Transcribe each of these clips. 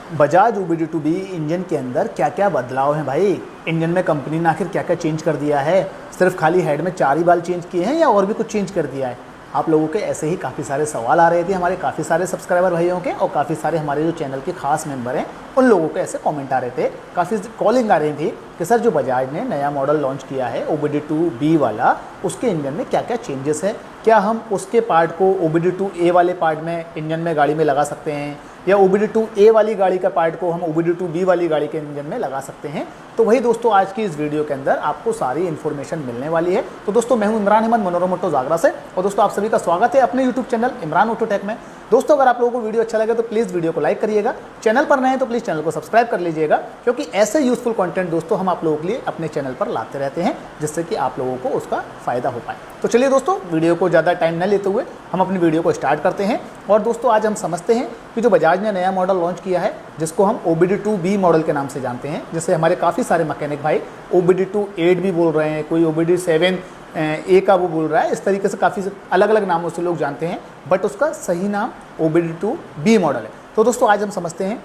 Bajaj OBD2B engine के अंदर क्या क्या बदलाव हैं भाई। इंजन में कंपनी ने आखिर क्या क्या चेंज कर दिया है। सिर्फ खाली हेड में 4 ही बाल चेंज किए हैं या और भी कुछ चेंज कर दिया है। आप लोगों के ऐसे ही काफ़ी सारे सवाल आ रहे थे हमारे काफ़ी सारे सब्सक्राइबर भाइयों के, और काफ़ी सारे हमारे जो चैनल के खास मेंबर हैं उन लोगों के ऐसे कमेंट आ रहे थे, काफ़ी कॉलिंग आ रही थी कि सर जो बजाज ने नया मॉडल लॉन्च किया है OBD2B वाला, उसके इंजन में क्या क्या चेंजेस है, क्या हम उसके पार्ट को OBD2A वाले पार्ट में इंजन में गाड़ी में लगा सकते हैं, या OBD2A वाली गाड़ी का पार्ट को हम OBD2B वाली गाड़ी के इंजन में लगा सकते हैं। तो वही दोस्तों आज की इस वीडियो के अंदर आपको सारी इन्फॉर्मेशन मिलने वाली है। तो दोस्तों मैं हूं इमरान अहमद मनोरम ऑटो जागरा से, और दोस्तों आप सभी का स्वागत है अपने YouTube channel Imran auto take में। दोस्तों अगर आप लोगों को वीडियो अच्छा लगे तो प्लीज़ वीडियो को लाइक करिएगा, चैनल पर नए हैं तो प्लीज़ चैनल को सब्सक्राइब कर लीजिएगा, क्योंकि ऐसे यूजफुल कंटेंट दोस्तों हम आप लोगों के लिए अपने चैनल पर लाते रहते हैं, जिससे कि आप लोगों को उसका फ़ायदा हो पाए। तो चलिए दोस्तों वीडियो को ज़्यादा टाइम न लेते हुए हम अपनी वीडियो को स्टार्ट करते हैं। और दोस्तों आज हम समझते हैं कि जो बजाज ने नया मॉडल लॉन्च किया है, जिसको हम OBD2B मॉडल के नाम से जानते हैं, जिससे हमारे काफ़ी सारे मैकेनिक भाई OBD2-8 भी बोल रहे हैं, कोई OBD7A का वो बोल रहा है, इस तरीके से काफ़ी अलग अलग नामों से लोग जानते हैं, बट उसका सही नाम OBD2B मॉडल है। तो दोस्तों आज हम समझते हैं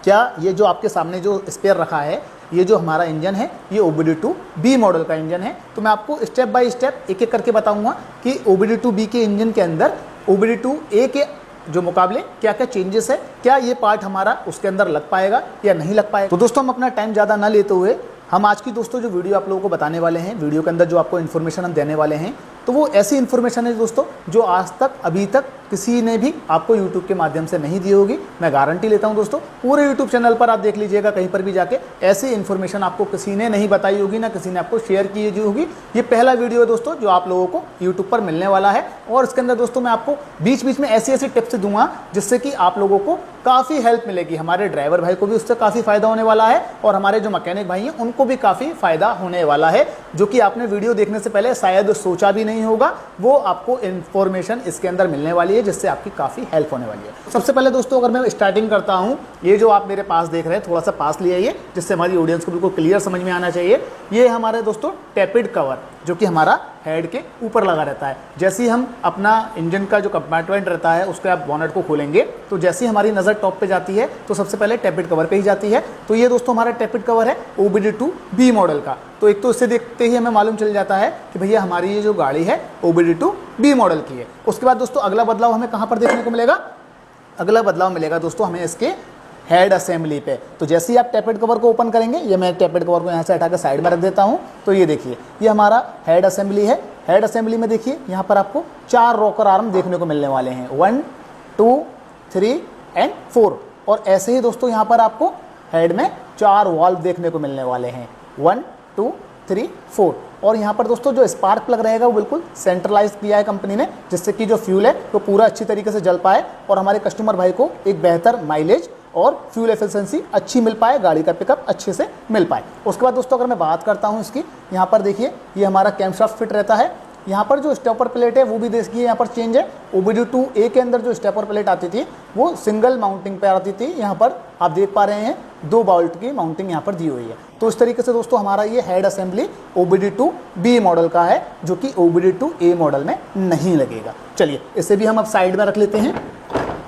क्या ये जो आपके सामने जो स्पेयर रखा है, ये जो हमारा इंजन है ये OBD2B मॉडल का इंजन है। तो मैं आपको स्टेप बाय स्टेप एक एक करके बताऊंगा कि OBD2B के इंजन के अंदर OBD2A के जो मुकाबले क्या क्या चेंजेस है, क्या ये पार्ट हमारा उसके अंदर लग पाएगा या नहीं लग पाएगा। तो दोस्तों हम अपना टाइम ज़्यादा ना लेते हुए हम आज की दोस्तों जो वीडियो आप लोगों को बताने वाले हैं, वीडियो के अंदर जो आपको इन्फॉर्मेशन हम देने वाले हैं, तो वो ऐसी इन्फॉर्मेशन है दोस्तों जो आज तक अभी तक किसी ने भी आपको YouTube के माध्यम से नहीं दी होगी। मैं गारंटी लेता हूं दोस्तों, पूरे YouTube चैनल पर आप देख लीजिएगा, कहीं पर भी जाके ऐसी इन्फॉर्मेशन आपको किसी ने नहीं बताई होगी, ना किसी ने आपको शेयर की होगी। ये पहला वीडियो है दोस्तों जो आप लोगों को YouTube पर मिलने वाला है, और इसके अंदर दोस्तों मैं आपको बीच बीच में ऐसी ऐसी टिप्स दूंगा जिससे कि आप लोगों को काफ़ी हेल्प मिलेगी। हमारे ड्राइवर भाई को भी उससे काफ़ी फायदा होने वाला है, और हमारे जो मैकेनिक भाई हैं उनको भी काफ़ी फायदा होने वाला है, जो कि आपने वीडियो देखने से पहले शायद सोचा भी नहीं होगा। वो आपको इन्फॉर्मेशन इसके अंदर मिलने वाली है, जिससे आपकी काफ़ी हेल्प होने वाली है। सबसे पहले दोस्तों अगर मैं स्टार्टिंग करता हूं, ये जो आप मेरे पास देख रहे हैं, थोड़ा सा पास ले आइए जिससे हमारी ऑडियंस को बिल्कुल क्लियर समझ में आना चाहिए। ये हमारे दोस्तों टैपिड कवर जो कि हमारा हेड के ऊपर लगा रहता है। जैसे ही हम अपना इंजन का जो कंपार्टमेंट रहता है उसके आप बॉनेट को खोलेंगे, तो जैसे ही हमारी नज़र टॉप पे जाती है तो सबसे पहले टैपिड कवर पे ही जाती है। तो ये दोस्तों हमारा टैपिड कवर है OBD2B मॉडल का। तो एक तो इससे देखते ही हमें मालूम चल जाता है कि भैया हमारी ये जो गाड़ी है OBD2B मॉडल की है। उसके बाद दोस्तों अगला बदलाव हमें कहाँ पर देखने को मिलेगा, अगला बदलाव मिलेगा दोस्तों हमें इसके हेड असेंबली पे। तो जैसे ही आप टैपेड कवर को ओपन करेंगे, ये मैं टैपेड कवर को यहाँ से हटा के साइड में रख देता हूँ, तो ये देखिए ये हमारा हेड असेंबली है। हेड असेंबली में देखिए यहाँ पर आपको 4 रॉकर आर्म देखने को मिलने वाले हैं, 1 2 3 एंड 4। और ऐसे ही दोस्तों यहाँ पर आपको हेड में 4 वाल्व देखने को मिलने वाले हैं, 1 2 3 4। और यहाँ पर दोस्तों जो स्पार्क प्लग रहेगा वो बिल्कुल सेंट्रलाइज किया है कंपनी ने, जिससे कि जो फ्यूल है वो पूरा अच्छी तरीके से जल पाए और हमारे कस्टमर भाई को एक बेहतर माइलेज और फ्यूल एफिशिएंसी अच्छी मिल पाए, गाड़ी का पिकअप अच्छे से मिल पाए। उसके बाद दोस्तों अगर मैं बात करता हूँ इसकी, यहाँ पर देखिए ये हमारा कैमशाफ्ट फिट रहता है। यहाँ पर जो स्टेपर प्लेट है वो भी देखिए यहाँ पर चेंज है। OBD2A के अंदर जो स्टेपर प्लेट आती थी वो सिंगल माउंटिंग पे आती थी, यहाँ पर आप देख पा रहे हैं 2 बोल्ट की माउंटिंग यहाँ पर दी हुई है। तो इस तरीके से दोस्तों हमारा ये हेड असेंबली OBD2B मॉडल का है, जो कि OBD2A मॉडल में नहीं लगेगा। चलिए इसे भी हम अब साइड में रख लेते हैं।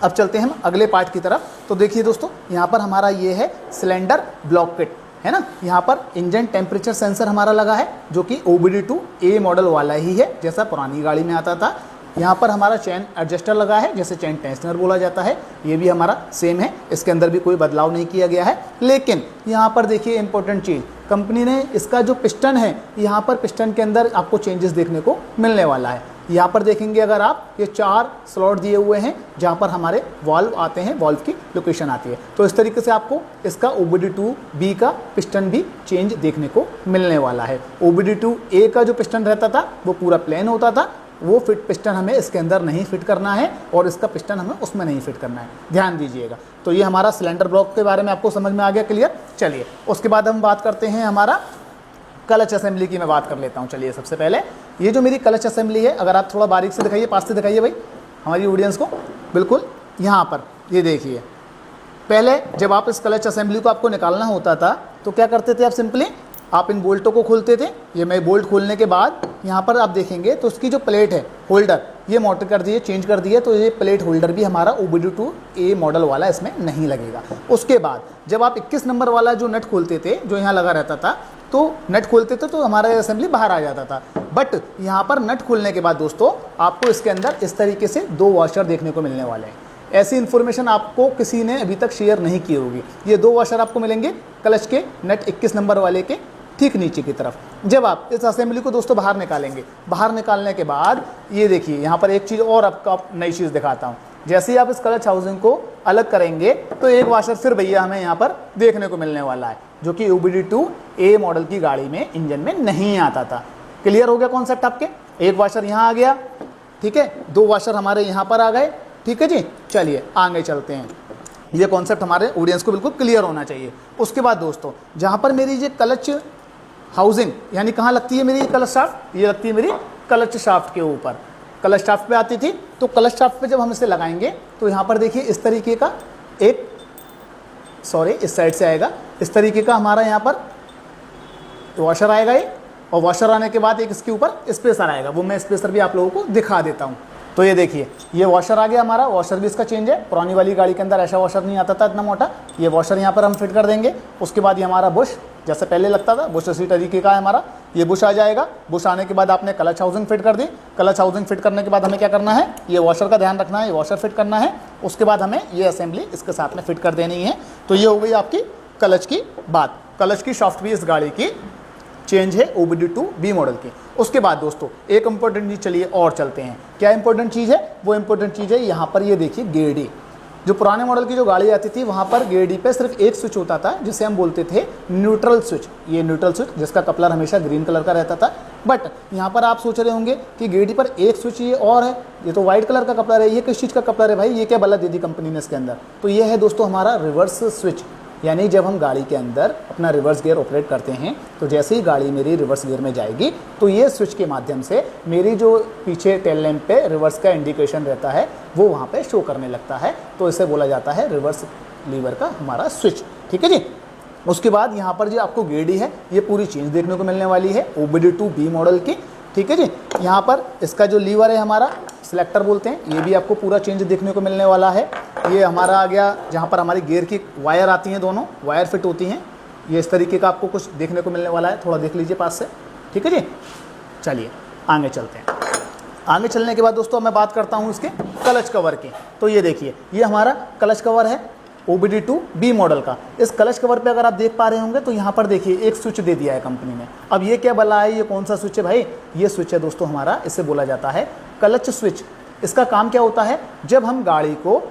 अब चलते हैं हम अगले पार्ट की तरफ। तो देखिए दोस्तों यहाँ पर हमारा ये है सिलेंडर ब्लॉक किट है ना। यहाँ पर इंजन टेम्परेचर सेंसर हमारा लगा है, जो कि OBD2A मॉडल वाला ही है जैसा पुरानी गाड़ी में आता था। यहाँ पर हमारा चेन एडजस्टर लगा है, जैसे चेन टेंशनर बोला जाता है, ये भी हमारा सेम है, इसके अंदर भी कोई बदलाव नहीं किया गया है। लेकिन यहाँ पर देखिए इंपॉर्टेंट चीज़, कंपनी ने इसका जो पिस्टन है, यहाँ पर पिस्टन के अंदर आपको चेंजेस देखने को मिलने वाला है। यहाँ पर देखेंगे अगर आप, ये 4 स्लॉट दिए हुए हैं जहाँ पर हमारे वाल्व आते हैं, वाल्व की लोकेशन आती है। तो इस तरीके से आपको इसका OBD2B का पिस्टन भी चेंज देखने को मिलने वाला है। OBD2A का जो पिस्टन रहता था वो पूरा प्लेन होता था, वो फिट पिस्टन हमें इसके अंदर नहीं फिट करना है, और इसका पिस्टन हमें उसमें नहीं फिट करना है, ध्यान दीजिएगा। तो ये हमारा सिलेंडर ब्लॉक के बारे में आपको समझ में आ गया क्लियर। चलिए उसके बाद हम बात करते हैं हमारा क्लच असेंबली की। मैं बात कर लेता हूँ। चलिए सबसे पहले ये जो मेरी क्लच असेंबली है, अगर आप थोड़ा बारीक से दिखाइए, पास से दिखाइए भाई हमारी ऑडियंस को, बिल्कुल यहाँ पर ये देखिए। पहले जब आप इस क्लच असेंबली को आपको निकालना होता था तो क्या करते थे आप, सिंपली आप इन बोल्टों को खोलते थे। ये मैं बोल्ट खोलने के बाद यहाँ पर आप देखेंगे तो उसकी जो प्लेट है होल्डर ये मोटर कर दी है, चेंज कर दी है, तो ये प्लेट होल्डर भी हमारा OBD2A मॉडल वाला इसमें नहीं लगेगा। उसके बाद जब आप 21 नंबर वाला जो नट खोलते थे, जो यहाँ लगा रहता था, तो नट खोलते थे तो हमारा असेंबली बाहर आ जाता था। बट यहाँ पर नट खोलने के बाद दोस्तों आपको इसके अंदर इस तरीके से 2 वॉशर देखने को मिलने वाले हैं। ऐसी इन्फॉर्मेशन आपको किसी ने अभी तक शेयर नहीं की होगी। ये 2 वॉशर आपको मिलेंगे क्लच के नट 21 नंबर वाले के ठीक नीचे की तरफ। जब आप इस असेंबली को दोस्तों बाहर निकालेंगे, बाहर निकालने के बाद ये देखिए यहाँ पर एक चीज़ और आपको नई चीज़ दिखाता हूँ। जैसे ही आप इस क्लच हाउसिंग को अलग करेंगे तो एक वॉशर फिर भैया हमें यहाँ पर देखने को मिलने वाला है, जो कि OBD2A मॉडल की गाड़ी में इंजन में नहीं आता था। क्लियर हो गया कॉन्सेप्ट आपके? एक वॉशर यहाँ आ गया, ठीक है, 2 वॉशर हमारे यहाँ पर आ गए, ठीक है जी। चलिए आगे चलते हैं। ये कॉन्सेप्ट हमारे ऑडियंस को बिल्कुल क्लियर होना चाहिए। उसके बाद दोस्तों जहाँ पर मेरी ये क्लच हाउसिंग यानी कहाँ लगती है मेरी क्लच शाफ्ट, ये लगती है मेरी क्लच शाफ्ट के ऊपर। क्लच शाफ्ट पे आती थी, तो क्लच शाफ्ट पे जब हम इसे लगाएंगे तो यहाँ पर देखिए इस तरीके का एक, सॉरी इस साइड से आएगा, इस तरीके का हमारा यहाँ पर वॉशर आएगा ये, और वॉशर आने के बाद एक इसके ऊपर स्पेसर आएगा। वो मैं स्पेसर भी आप लोगों को दिखा देता हूँ। तो ये देखिए ये वॉशर आ गया हमारा, वॉशर भी इसका चेंज है। पुरानी वाली गाड़ी के अंदर ऐसा वॉशर नहीं आता था इतना मोटा। ये वॉशर यहाँ पर हम फिट कर देंगे। उसके बाद ये हमारा बुश जैसे पहले लगता था, बुश इसी तरीके का है हमारा, ये बुश आ जाएगा। बुश आने के बाद आपने क्लच हाउसिंग फिट कर दी। क्लच हाउसिंग फिट करने के बाद हमें क्या करना है, ये वॉशर का ध्यान रखना है, ये वॉशर फिट करना है। उसके बाद हमें ये असेंबली इसके साथ में फिट कर देनी है। तो ये हो गई आपकी क्लच की बात। क्लच की शाफ्ट भी इस गाड़ी की चेंज है OBD2B मॉडल की। उसके बाद दोस्तों एक इंपॉर्टेंट चीज़, चलिए और चलते हैं। क्या इंपॉर्टेंट चीज़ है? वो इंपॉर्टेंट चीज़ है यहाँ पर ये देखिए गेयर डी। जो पुराने मॉडल की जो गाड़ी आती थी वहाँ पर गेयर डी पे सिर्फ एक स्विच होता था जिसे हम बोलते थे न्यूट्रल स्विच। ये न्यूट्रल स्विच जिसका कपलर हमेशा ग्रीन कलर का रहता था। बट यहाँ पर आप सोच रहे होंगे कि गेयर डी पर एक स्विच ये और है, ये तो व्हाइट कलर का कपलर है, ये किस चीज़ का कपलर है भाई, ये क्या बला दे दी कंपनी ने इसके अंदर? तो ये है दोस्तों हमारा रिवर्स स्विच। यानी जब हम गाड़ी के अंदर अपना रिवर्स गियर ऑपरेट करते हैं तो जैसे ही गाड़ी मेरी रिवर्स गियर में जाएगी तो ये स्विच के माध्यम से मेरी जो पीछे टेल लैंप पे रिवर्स का इंडिकेशन रहता है वो वहाँ पे शो करने लगता है। तो इसे बोला जाता है रिवर्स लीवर का हमारा स्विच, ठीक है जी। उसके बाद यहाँ पर जो आपको गेयर डी है ये पूरी चेंज देखने को मिलने वाली है OBD2B मॉडल की, ठीक है जी। यहाँ पर इसका जो लीवर है हमारा सिलेक्टर बोलते हैं, ये भी आपको पूरा चेंज देखने को मिलने वाला है। ये हमारा आ गया जहाँ पर हमारी गियर की वायर आती हैं, दोनों वायर फिट होती हैं, ये इस तरीके का आपको कुछ देखने को मिलने वाला है। थोड़ा देख लीजिए पास से, ठीक है जी। चलिए आगे चलते हैं। आगे चलने के बाद दोस्तों मैं बात करता हूँ इसके क्लच कवर की। तो ये देखिए ये हमारा क्लच कवर है OBD2B मॉडल का। इस क्लच कवर पे अगर आप देख पा रहे होंगे तो यहाँ पर देखिए एक स्विच दे दिया है कंपनी ने। अब ये क्या बला है, ये कौन सा स्विच है भाई? ये स्विच है दोस्तों हमारा, इसे बोला जाता है क्लच स्विच। इसका काम क्या होता है, जब हम गाड़ी को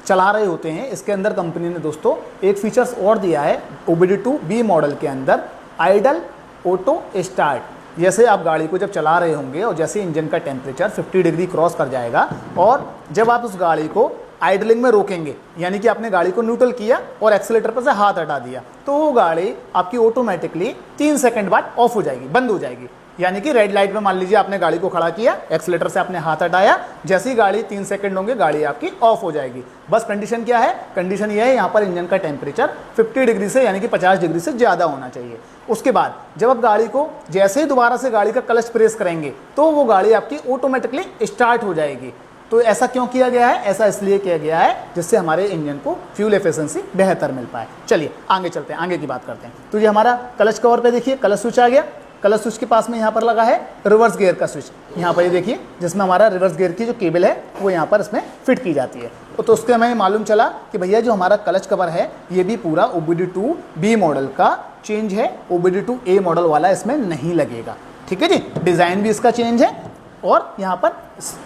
चला रहे होते हैं इसके अंदर कंपनी ने दोस्तों एक फीचर्स और दिया है OBD2B मॉडल के अंदर, आइडल ऑटो स्टार्ट। जैसे आप गाड़ी को जब चला रहे होंगे और जैसे इंजन का टेम्परेचर 50 डिग्री क्रॉस कर जाएगा और जब आप उस गाड़ी को आइडलिंग में रोकेंगे, यानी कि आपने गाड़ी को न्यूट्रल किया और एक्सीलेटर पर से हाथ हटा दिया, तो वो गाड़ी आपकी ऑटोमेटिकली 3 सेकंड बाद ऑफ हो जाएगी, बंद हो जाएगी। यानी कि रेड लाइट में मान लीजिए आपने गाड़ी को खड़ा किया, एक्सीलेटर से आपने हाथ हटाया, जैसे ही गाड़ी 3 सेकंड होंगे गाड़ी आपकी ऑफ हो जाएगी। बस कंडीशन क्या है? कंडीशन ये है यहाँ पर इंजन का टेम्परेचर 50 डिग्री से यानी कि 50 डिग्री से ज़्यादा होना चाहिए। उसके बाद जब आप गाड़ी को जैसे ही दोबारा से गाड़ी का क्लच प्रेस करेंगे तो वो गाड़ी आपकी ऑटोमेटिकली स्टार्ट हो जाएगी। तो ऐसा क्यों किया गया है? ऐसा इसलिए किया गया है जिससे हमारे इंजन को फ्यूल एफिशिएंसी बेहतर मिल पाए। चलिए आगे चलते हैं, आगे की बात करते हैं। तो ये हमारा क्लच कवर पे देखिए क्लच स्विच आ गया। क्लच स्विच के पास में यहाँ पर लगा है रिवर्स गियर का स्विच, यहाँ पर ये देखिए जिसमें हमारा रिवर्स गियर की जो केबल है वो यहाँ पर इसमें फिट की जाती है। तो उसके हमें मालूम चला कि भैया जो हमारा क्लच कवर है ये भी पूरा OBD2B मॉडल का चेंज है, OBD2A मॉडल वाला इसमें नहीं लगेगा, ठीक है जी। डिज़ाइन भी इसका चेंज है और यहाँ पर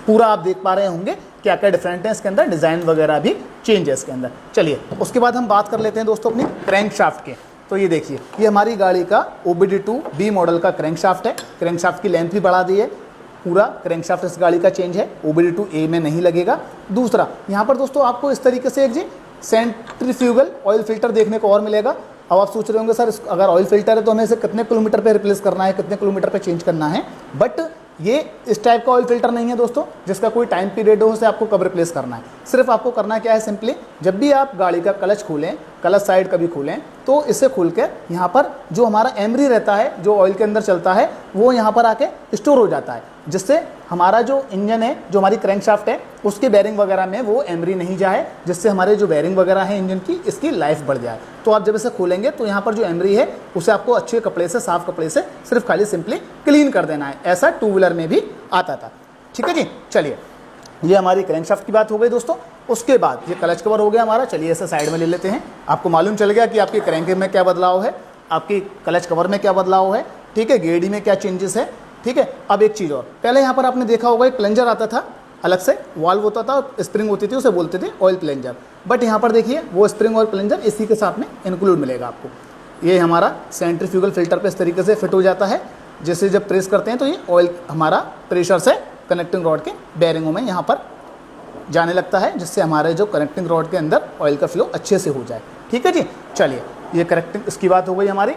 पूरा आप देख पा रहे होंगे क्या क्या डिफरेंट है इसके अंदर, डिज़ाइन वगैरह भी चेंज है इसके अंदर। चलिए उसके बाद हम बात कर लेते हैं दोस्तों अपनी क्रैंक शाफ्ट के। तो ये देखिए ये हमारी गाड़ी का OBD2B मॉडल का क्रैंक शाफ्ट है। क्रैंक शाफ्ट की लेंथ भी बढ़ा दी है, पूरा क्रैंक शाफ्ट इस गाड़ी का चेंज है, OBD2A में नहीं लगेगा। दूसरा यहाँ पर दोस्तों आपको इस तरीके से एक जी सेंट्रीफ्यूगल ऑयल फिल्टर देखने को और मिलेगा। अब आप सोच रहे होंगे सर अगर ऑयल फिल्टर है तो हमें इसे कितने किलोमीटर पे रिप्लेस करना है, कितने किलोमीटर पे चेंज करना है? बट ये इस टाइप का ऑयल फिल्टर नहीं है दोस्तों जिसका कोई टाइम पीरियड हो, उसे आपको कब रिप्लेस करना है। सिर्फ आपको करना क्या है, सिंपली जब भी आप गाड़ी का क्लच खोलें, क्लच साइड कभी खोलें, तो इसे खोल के यहाँ पर जो हमारा एमरी रहता है, जो ऑयल के अंदर चलता है, वो यहाँ पर आके स्टोर हो जाता है, जिससे हमारा जो इंजन है, जो हमारी क्रैंकशाफ्ट है, उसके बेरिंग वगैरह में वो एमरी नहीं जाए, जिससे हमारे जो बेरिंग वगैरह है इंजन की, इसकी लाइफ बढ़ जाए। तो आप जब इसे खोलेंगे तो यहाँ पर जो एमरी है उसे आपको अच्छे कपड़े से, साफ कपड़े से सिर्फ खाली सिंपली क्लीन कर देना है। ऐसा टू व्हीलर में भी आता था। ठीक है जी, चलिए ये हमारी क्रैंकशाफ्ट की बात हो गई दोस्तों। उसके बाद ये क्लच कवर हो गया हमारा। चलिए इसे साइड में ले लेते हैं। आपको मालूम चल गया कि आपकी क्रैंक में क्या बदलाव है, आपकी क्लच कवर में क्या बदलाव है, ठीक है, गेड़ी में क्या चेंजेस है। ठीक है, अब एक चीज़ और, पहले यहाँ पर आपने देखा होगा एक प्लंजर आता था, अलग से वाल्व होता था, स्प्रिंग होती थी, उसे बोलते थे ऑयल प्लंजर। बट यहाँ पर देखिए वो स्प्रिंग और प्लंजर इसी के साथ में इंक्लूड मिलेगा आपको। ये हमारा सेंट्रीफ्यूगल फिल्टर पे इस तरीके से फिट हो जाता है, जैसे जब प्रेस करते हैं तो ये ऑयल हमारा प्रेशर से कनेक्टिंग रॉड के बेरिंगों में यहाँ पर जाने लगता है, जिससे हमारे जो कनेक्टिंग रॉड के अंदर ऑयल का फ्लो अच्छे से हो जाए। ठीक है जी, चलिए ये करेक्टिंग इसकी बात हो गई हमारी।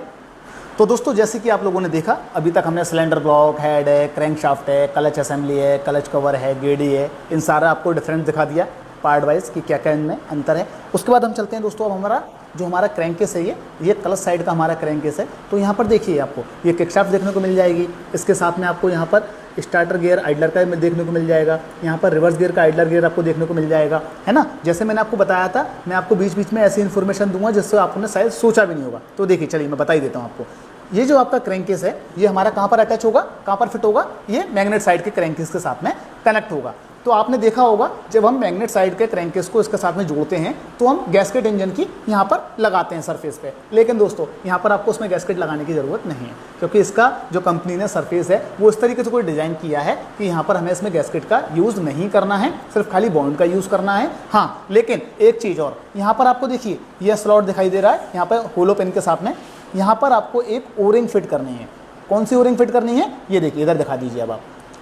तो दोस्तों जैसे कि आप लोगों ने देखा, अभी तक हमने सिलेंडर ब्लॉक, हेड है, क्रैंकशाफ्ट है, क्लच असेंबली है, क्लच कवर है, गेड़ी है, इन सारा आपको डिफरेंस दिखा दिया पार्ट वाइज कि क्या क्या इनमें अंतर है। उसके बाद हम चलते हैं दोस्तों, अब हमारा जो हमारा क्रैंकेस है, ये क्लच साइड का हमारा क्रैंकेस है। तो यहाँ पर देखिए आपको ये किकशाफ्ट देखने को मिल जाएगी, इसके साथ में आपको यहाँ पर स्टार्टर गियर आइडलर का देखने को मिल जाएगा, यहाँ पर रिवर्स गियर का आइडलर गियर आपको देखने को मिल जाएगा, है ना। जैसे मैंने आपको बताया था, मैं आपको बीच बीच में ऐसी इन्फॉर्मेशन दूंगा जिससे आपने शायद सोचा भी नहीं होगा। तो देखिए चलिए मैं बता ही देता हूँ आपको। ये जो आपका क्रैंकेस है, ये हमारा कहाँ पर अटैच होगा, कहाँ पर फिट होगा, ये मैग्नेट साइड के क्रैंकेस के साथ में कनेक्ट होगा। तो आपने देखा होगा जब हम मैग्नेट साइड के क्रैंकेस को इसके साथ में जोड़ते हैं तो हम गैस्केट इंजन की यहाँ पर लगाते हैं सरफेस पे। लेकिन दोस्तों यहाँ पर आपको उसमें गैस्केट लगाने की ज़रूरत नहीं है, क्योंकि इसका जो कंपनी ने सरफेस है वो इस तरीके से कोई डिज़ाइन किया है कि यहाँ पर हमें इसमें गैस्केट का यूज़ नहीं करना है, सिर्फ खाली बॉन्ड का यूज़ करना है। हाँ, लेकिन एक चीज़ और, यहाँ पर आपको देखिए यह स्लॉट दिखाई दे रहा है, यहाँ पर होलो पेन के साथ में यहाँ पर आपको एक ओरिंग फिट करनी है। कौन सी ओरिंग फिट करनी है, ये देखिए इधर दिखा दीजिए। अब आप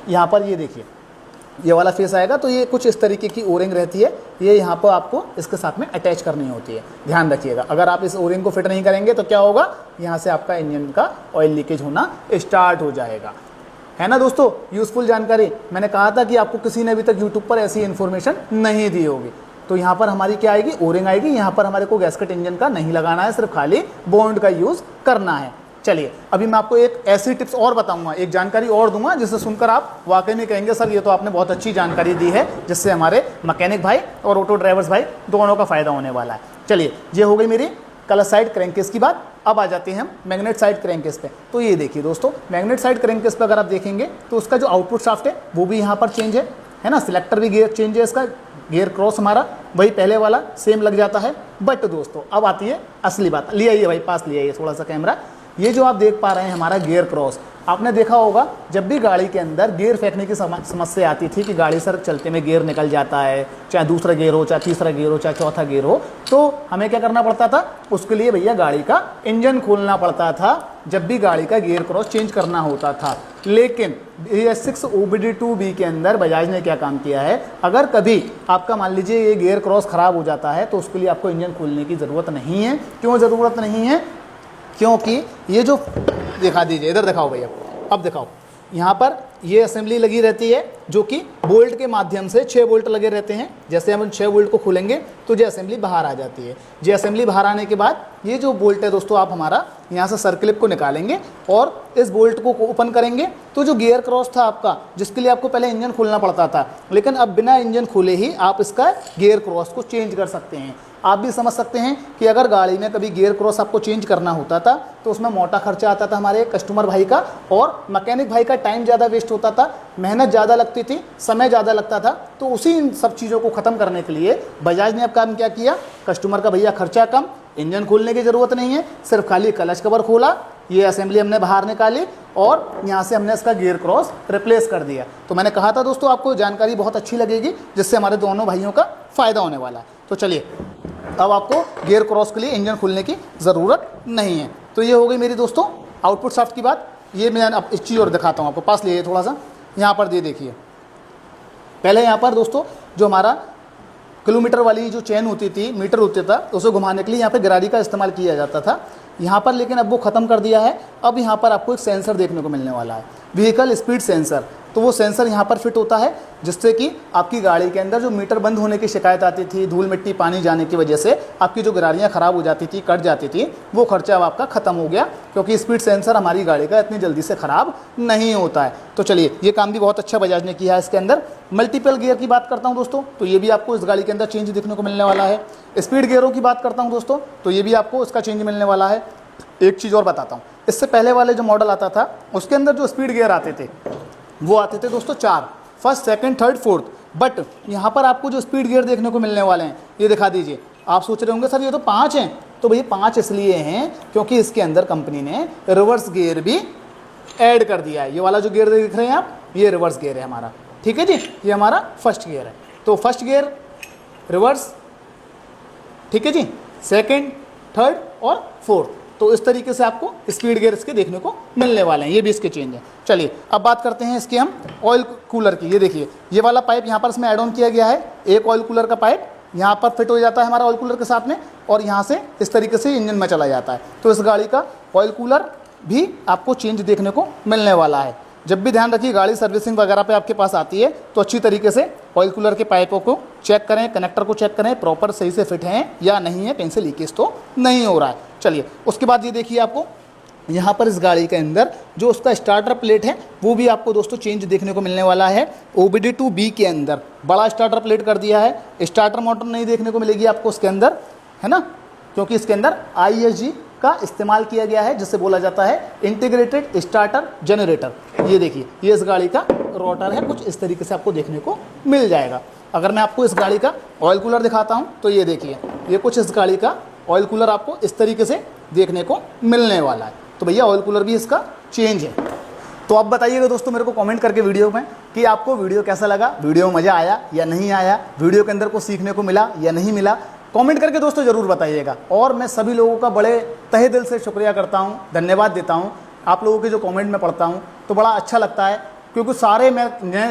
यहाँ पर ये देखिए, ये वाला फेस आएगा तो ये कुछ इस तरीके की ओरिंग रहती है, ये यहाँ पर आपको इसके साथ में अटैच करनी होती है। ध्यान रखिएगा, अगर आप इस ओरिंग को फिट नहीं करेंगे तो क्या होगा, यहाँ से आपका इंजन का ऑयल लीकेज होना स्टार्ट हो जाएगा। है ना दोस्तों, यूजफुल जानकारी। मैंने कहा था कि आपको किसी ने अभी तक यूट्यूब पर ऐसी इन्फॉर्मेशन नहीं दी होगी। तो यहाँ पर हमारी क्या आएगी, ओरिंग आएगी। यहाँ पर हमारे को गैस्केट इंजन का नहीं लगाना है, सिर्फ खाली बॉन्ड का यूज़ करना है। चलिए अभी मैं आपको एक ऐसी टिप्स और बताऊंगा, एक जानकारी और दूंगा, जिससे सुनकर आप वाकई में कहेंगे सर ये तो आपने बहुत अच्छी जानकारी दी है, जिससे हमारे मैकेनिक भाई और ऑटो ड्राइवर्स भाई दोनों का फायदा होने वाला है। चलिए ये हो गई मेरी क्लच साइड क्रैंकेस की बात। अब आ जाते हैं हम मैग्नेट साइड क्रैंकेस पे। तो ये देखिए दोस्तों, मैग्नेट साइड क्रैंकेस पे अगर आप देखेंगे तो उसका जो आउटपुट शाफ्ट है वो भी यहाँ पर चेंज है ना। सिलेक्टर भी गियर चेंज है, इसका गियर क्रॉस हमारा वही पहले वाला सेम लग जाता है। बट दोस्तों अब आती है असली बात। ले आइए भाई, पास ले आइए थोड़ा सा कैमरा। ये जो आप देख पा रहे हैं हमारा गियर क्रॉस, आपने देखा होगा जब भी गाड़ी के अंदर गियर फेंकने की समस्या आती थी कि गाड़ी सर चलते में गियर निकल जाता है, चाहे दूसरा गियर हो, चाहे तीसरा गियर हो, चाहे चौथा गियर हो, तो हमें क्या करना पड़ता था, उसके लिए भैया गाड़ी का इंजन खोलना पड़ता था जब भी गाड़ी का गियर क्रॉस चेंज करना होता था। लेकिन BS6 OBD2B के अंदर बजाज ने क्या काम किया है, अगर कभी आपका मान लीजिए ये गियर क्रॉस खराब हो जाता है तो उसके लिए आपको इंजन खोलने की ज़रूरत नहीं है। क्यों ज़रूरत नहीं है, क्योंकि ये जो दिखा दीजिए, इधर दिखाओ भैया, अब दिखाओ, यहाँ पर ये असेंबली लगी रहती है जो कि बोल्ट के माध्यम से 6 बोल्ट लगे रहते हैं। जैसे हम 6 बोल्ट को खोलेंगे तो ये असेंबली बाहर आ जाती है। ये असेंबली बाहर आने के बाद ये जो बोल्ट है दोस्तों, आप हमारा यहाँ से सर्कलिप को निकालेंगे और इस बोल्ट को ओपन करेंगे तो जो गियर क्रॉस था आपका, जिसके लिए आपको पहले इंजन खोलना पड़ता था, लेकिन अब बिना इंजन खोले ही आप इसका गियर क्रॉस को चेंज कर सकते हैं। आप भी समझ सकते हैं कि अगर गाड़ी में कभी गियर क्रॉस आपको चेंज करना होता था तो उसमें मोटा खर्चा आता था हमारे कस्टमर भाई का, और मैकेनिक भाई का टाइम ज़्यादा वेस्ट होता था, मेहनत ज़्यादा लगती थी, समय ज़्यादा लगता था। तो उसी इन सब चीज़ों को ख़त्म करने के लिए बजाज ने अब काम क्या किया, कस्टमर का भैया खर्चा कम, इंजन खोलने की ज़रूरत नहीं है, सिर्फ खाली क्लच कवर खोला, ये असेंबली हमने बाहर निकाली और यहाँ से हमने इसका गियर क्रॉस रिप्लेस कर दिया। तो मैंने कहा था दोस्तों आपको जानकारी बहुत अच्छी लगेगी, जिससे हमारे दोनों भाइयों का फ़ायदा होने वाला है। तो चलिए अब आपको गियर क्रॉस के लिए इंजन खोलने की ज़रूरत नहीं है। तो ये हो गई मेरी दोस्तों आउटपुट शाफ्ट की बात। ये मैं अब इस चीज़ और दिखाता हूँ आपको, पास लिए थोड़ा सा, यहाँ पर ये देखिए। पहले यहाँ पर दोस्तों जो हमारा किलोमीटर वाली जो चेन होती थी, मीटर होता था, उसे घुमाने के लिए यहाँ पे गरारी का इस्तेमाल किया जाता था यहाँ पर, लेकिन अब वो ख़त्म कर दिया है। अब यहाँ पर आपको एक सेंसर देखने को मिलने वाला है, व्हीकल स्पीड सेंसर। तो वो सेंसर यहाँ पर फिट होता है। जिससे कि आपकी गाड़ी के अंदर जो मीटर बंद होने की शिकायत आती थी, धूल मिट्टी पानी जाने की वजह से आपकी जो गिरारियाँ ख़राब हो जाती थी, कट जाती थी, वो खर्चा अब आपका ख़त्म हो गया, क्योंकि स्पीड सेंसर हमारी गाड़ी का इतनी जल्दी से ख़राब नहीं होता है। तो चलिए, ये काम भी बहुत अच्छा बजाज ने किया है इसके अंदर। मल्टीपल गियर की बात करता हूँ दोस्तों, तो ये भी आपको इस गाड़ी के अंदर चेंज देखने को मिलने वाला है। स्पीड गियरों की बात करता हूँ दोस्तों, तो ये भी आपको इसका चेंज मिलने वाला है। एक चीज़ और बताता हूँ, इससे पहले वाले जो मॉडल आता था उसके अंदर जो स्पीड गियर आते थे वो आते थे दोस्तों 4, first, second, third, fourth. But यहाँ पर आपको जो स्पीड गियर देखने को मिलने वाले हैं, ये दिखा दीजिए। आप सोच रहे होंगे सर ये तो 5 हैं, तो भैया 5 इसलिए हैं क्योंकि इसके अंदर कंपनी ने रिवर्स गियर भी ऐड कर दिया है। ये वाला जो गियर देख रहे हैं आप, ये रिवर्स गियर है हमारा, ठीक है जी। ये हमारा फर्स्ट गियर है, तो फर्स्ट गियर, रिवर्स, ठीक है जी, सेकंड, थर्ड और फोर्थ। तो इस तरीके से आपको स्पीड गियर इसके देखने को मिलने वाले हैं, ये भी इसके चेंज है। चलिए अब बात करते हैं इसके हम ऑयल कूलर की। ये देखिए, ये वाला पाइप यहाँ पर इसमें ऐड ऑन किया गया है। एक ऑयल कूलर का पाइप यहाँ पर फिट हो जाता है हमारा ऑयल कूलर के साथ में, और यहाँ से इस तरीके से इंजन में चला जाता है। तो इस गाड़ी का ऑयल कूलर भी आपको चेंज देखने को मिलने वाला है। जब भी ध्यान रखिए, गाड़ी सर्विसिंग वगैरह पे आपके पास आती है तो अच्छी तरीके से ऑयल कूलर के पाइपों को चेक करें, कनेक्टर को चेक करें, प्रॉपर सही से फिट हैं या नहीं है, कहीं से लीकेज तो नहीं हो रहा है। चलिए उसके बाद ये देखिए, आपको यहाँ पर इस गाड़ी के अंदर जो उसका स्टार्टर प्लेट है वो भी आपको दोस्तों चेंज देखने को मिलने वाला है। OBD2B के अंदर बड़ा स्टार्टर प्लेट कर दिया है। स्टार्टर मोटर नहीं देखने को मिलेगी आपको उसके अंदर, है ना, क्योंकि इसके अंदर ISG का इस्तेमाल किया गया है, जिसे बोला जाता है इंटीग्रेटेड स्टार्टर जनरेटर। ये देखिए, ये इस गाड़ी का रोटर है, कुछ इस तरीके से आपको देखने को मिल जाएगा। अगर मैं आपको इस गाड़ी का ऑयल कूलर दिखाता हूँ तो ये देखिए, ये कुछ इस गाड़ी का ऑयल कूलर आपको इस तरीके से देखने को मिलने वाला है। तो भैया ऑयल कूलर भी इसका चेंज है। तो आप बताइएगा दोस्तों मेरे को कमेंट करके वीडियो में कि आपको वीडियो कैसा लगा, वीडियो में मज़ा आया या नहीं आया, वीडियो के अंदर कुछ सीखने को मिला या नहीं मिला। कमेंट करके दोस्तों ज़रूर बताइएगा। और मैं सभी लोगों का बड़े तहे दिल से शुक्रिया करता हूँ, धन्यवाद देता हूँ। आप लोगों के जो कमेंट में पढ़ता हूँ तो बड़ा अच्छा लगता है, क्योंकि सारे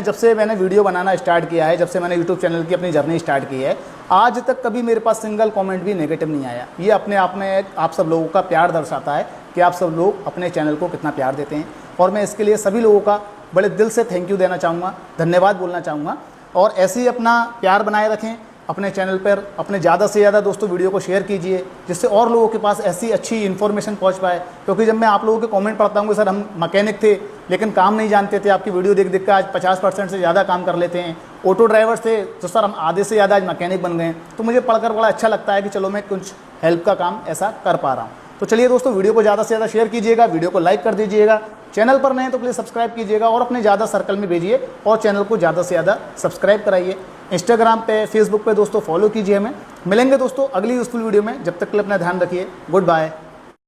जब से मैंने वीडियो बनाना स्टार्ट किया है, जब से मैंने यूट्यूब चैनल की अपनी जर्नी स्टार्ट की है, आज तक कभी मेरे पास सिंगल कमेंट भी नेगेटिव नहीं आया। ये अपने आप में आप सब लोगों का प्यार दर्शाता है कि आप सब लोग अपने चैनल को कितना प्यार देते हैं। और मैं इसके लिए सभी लोगों का बड़े दिल से थैंक यू देना चाहूँगा, धन्यवाद बोलना चाहूँगा। और ऐसे ही अपना प्यार बनाए रखें अपने चैनल पर। अपने ज़्यादा से ज़्यादा दोस्तों वीडियो को शेयर कीजिए, जिससे और लोगों के पास ऐसी अच्छी इन्फॉर्मेशन पहुंच पाए। क्योंकि जब मैं आप लोगों के कमेंट पढ़ता हूँ कि सर हम मैकेनिक थे लेकिन काम नहीं जानते थे, आपकी वीडियो देख देख कर आज 50% से ज़्यादा काम कर लेते हैं, ऑटो ड्राइवर्स थे तो सर हम आधे से ज़्यादा आज मैकेनिक बन गए, तो मुझे पढ़कर बड़ा अच्छा लगता है कि चलो मैं कुछ हेल्प का काम ऐसा कर पा रहा हूँ। तो चलिए दोस्तों, वीडियो को ज़्यादा से ज़्यादा शेयर कीजिएगा, वीडियो को लाइक कर दीजिएगा, चैनल पर नए तो प्लीज़ सब्सक्राइब कीजिएगा और अपने ज़्यादा सर्कल में भेजिए और चैनल को ज़्यादा से ज़्यादा सब्सक्राइब कराइए। इंस्टाग्राम पे, फेसबुक पे दोस्तों फॉलो कीजिए हमें। मिलेंगे दोस्तों अगली यूजफुल वीडियो में, जब तक के लिए अपना ध्यान रखिए। Good bye.